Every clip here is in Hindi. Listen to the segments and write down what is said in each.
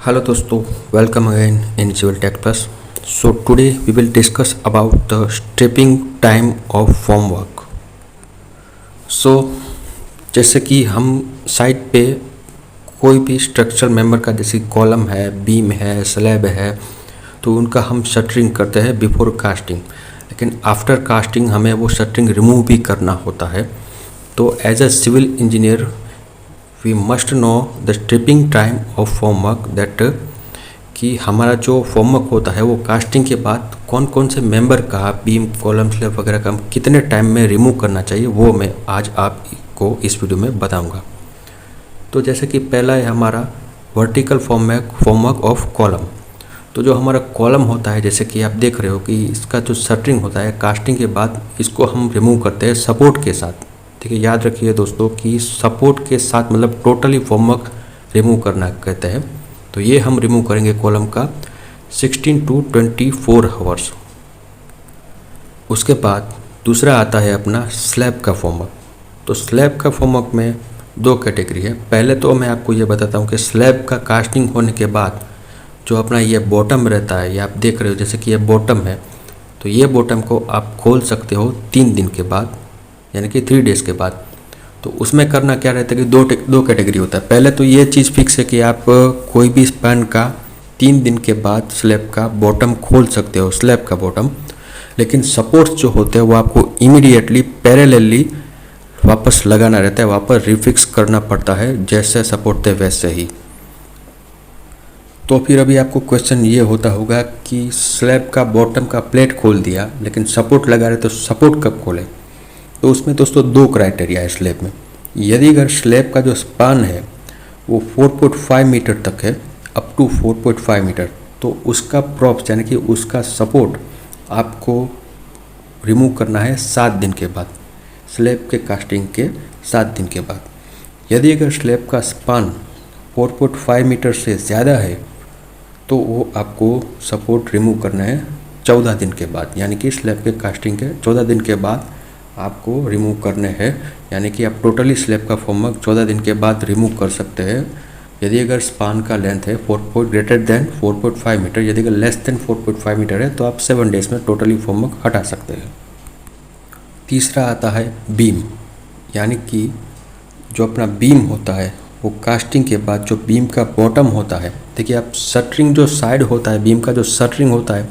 Hello दोस्तों, welcome again in Civil Tech Plus. So today we will discuss about the stripping time of form work. So जैसे कि हम साइट पे कोई भी स्ट्रक्चरल मेंबर का जैसे कॉलम है, बीम है, स्लैब है, तो उनका हम शटरिंग करते हैं बिफोर कास्टिंग, लेकिन आफ्टर कास्टिंग हमें वो शटरिंग रिमूव भी करना होता है. तो as a civil engineer we must know the stripping time of form work that कि हमारा जो फॉर्म वर्क होता है वो कास्टिंग के बाद कौन कौन से मेंबर का बीम कॉलम स्लैब वगैरह का कितने टाइम में रिमूव करना चाहिए वो मैं आज आपको इस वीडियो में बताऊंगा. तो जैसे कि पहला है हमारा vertical form work of column. तो जो हमारा कॉलम होता है जैसे कि आप देख रहे हो कि इसका जो शटरिंग होता है कास्टिंग के बाद इसको हम रिमूव करते हैं सपोर्ट के साथ. ठीक है, याद रखिए दोस्तों कि सपोर्ट के साथ मतलब टोटली फॉर्म वर्क रिमूव करना कहते हैं. तो ये हम रिमूव करेंगे कॉलम का 16 to 24 आवर्स. उसके बाद दूसरा आता है अपना स्लैब का फॉर्म वर्क. तो स्लैब का फॉर्म वर्क में दो कैटेगरी है. पहले तो मैं आपको ये बताता हूँ कि स्लैब का कास्टिंग होने के बाद जो अपना ये बॉटम रहता है, ये आप देख रहे हो जैसे कि ये बॉटम है, तो ये बॉटम को आप खोल सकते हो 3 दिन के बाद, यानी कि 3 डेज़ के बाद. तो उसमें करना क्या रहता है कि दो कैटेगरी होता है. पहले तो ये चीज़ फिक्स है कि आप कोई भी स्पैन का 3 दिन के बाद स्लैब का बॉटम खोल सकते हो, स्लैब का बॉटम. लेकिन सपोर्ट्स जो होते हैं वो आपको इमीडिएटली पैरेलली वापस लगाना रहता है, वापस रिफिक्स करना पड़ता है, जैसे सपोर्ट थे वैसे ही. तो फिर अभी आपको क्वेश्चन ये होता होगा कि स्लैब का बॉटम का प्लेट खोल दिया लेकिन सपोर्ट लगा रहे तो सपोर्ट कब खोलें. तो उसमें दोस्तों 2 क्राइटेरिया है स्लैब में. यदि अगर स्लैब का जो स्पान है वो 4.5 मीटर तक है, अप टू 4.5 मीटर, तो उसका प्रॉप्स यानी कि उसका सपोर्ट आपको रिमूव करना है 7 दिन के बाद, स्लैब के कास्टिंग के 7 दिन के बाद. यदि अगर स्लैब का स्पान 4.5 मीटर से ज़्यादा है तो वो आपको सपोर्ट रिमूव करना है 14 दिन के बाद, यानी कि स्लैब के कास्टिंग के 14 दिन के बाद आपको रिमूव करने हैं. यानी कि आप टोटली स्लैब का फॉर्म वर्क 14 दिन के बाद रिमूव कर सकते हैं यदि अगर स्पान का लेंथ है ग्रेटर देन 4.5 मीटर. यदि अगर लेस देन 4.5 मीटर है तो आप 7 डेज़ में टोटली फॉर्म वर्क हटा सकते हैं. तीसरा आता है बीम, यानी कि जो अपना बीम होता है वो कास्टिंग के बाद जो बीम का बॉटम होता है, देखिए आप शटरिंग जो साइड होता है बीम का जो शटरिंग होता है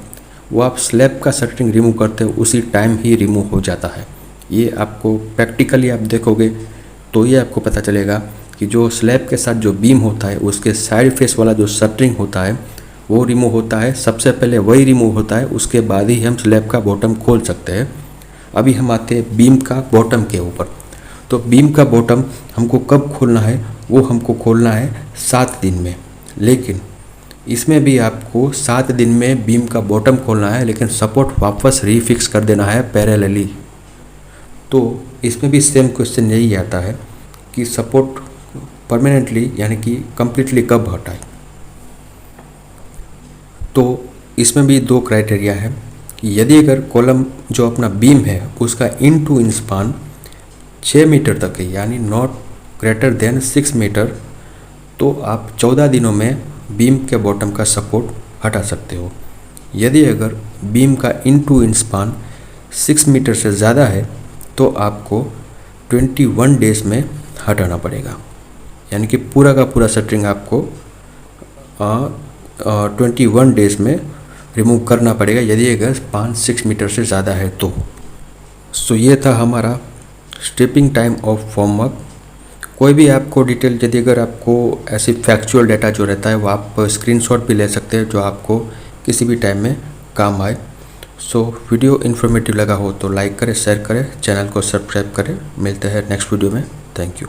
वो आप स्लैब का शटरिंग रिमूव करते हो उसी टाइम ही रिमूव हो जाता है. ये आपको प्रैक्टिकली आप देखोगे तो ये आपको पता चलेगा कि जो स्लैब के साथ जो बीम होता है उसके साइड फेस वाला जो शटरिंग होता है वो रिमूव होता है. सबसे पहले वही रिमूव होता है, उसके बाद ही हम स्लैब का बॉटम खोल सकते हैं. अभी हम आते हैं बीम का बॉटम के ऊपर. तो बीम का बॉटम हमको कब खोलना है, वो हमको खोलना है 7 दिन में. लेकिन इसमें भी आपको 7 दिन में बीम का बॉटम खोलना है, लेकिन सपोर्ट वापस रीफिक्स कर देना है पैरेलली. तो इसमें भी सेम क्वेश्चन यही आता है कि सपोर्ट परमानेंटली यानी कि कम्प्लीटली कब हटाए. तो इसमें भी 2 क्राइटेरिया है कि यदि अगर कॉलम जो अपना बीम है उसका इन टू इन स्पान 6 मीटर तक है, यानी नॉट ग्रेटर देन 6 मीटर, तो आप 14 दिनों में बीम के बॉटम का सपोर्ट हटा सकते हो. यदि अगर बीम का इन टू इन स्पान 6 मीटर से ज़्यादा है तो आपको 21 डेज़ में हटाना पड़ेगा, यानी कि पूरा का पूरा शटरिंग आपको 21 डेज़ में रिमूव करना पड़ेगा यदि अगर स्पान 6 मीटर से ज़्यादा है तो. सो ये था हमारा stripping time of form work. कोई भी आपको डिटेल यदि अगर आपको ऐसी फैक्चुअल डाटा जो रहता है वो आप स्क्रीनशॉट भी ले सकते हैं जो आपको किसी भी टाइम में काम आए. सो वीडियो इन्फॉर्मेटिव लगा हो तो लाइक करें, शेयर करें, चैनल को सब्सक्राइब करें. मिलते हैं नेक्स्ट वीडियो में. Thank you.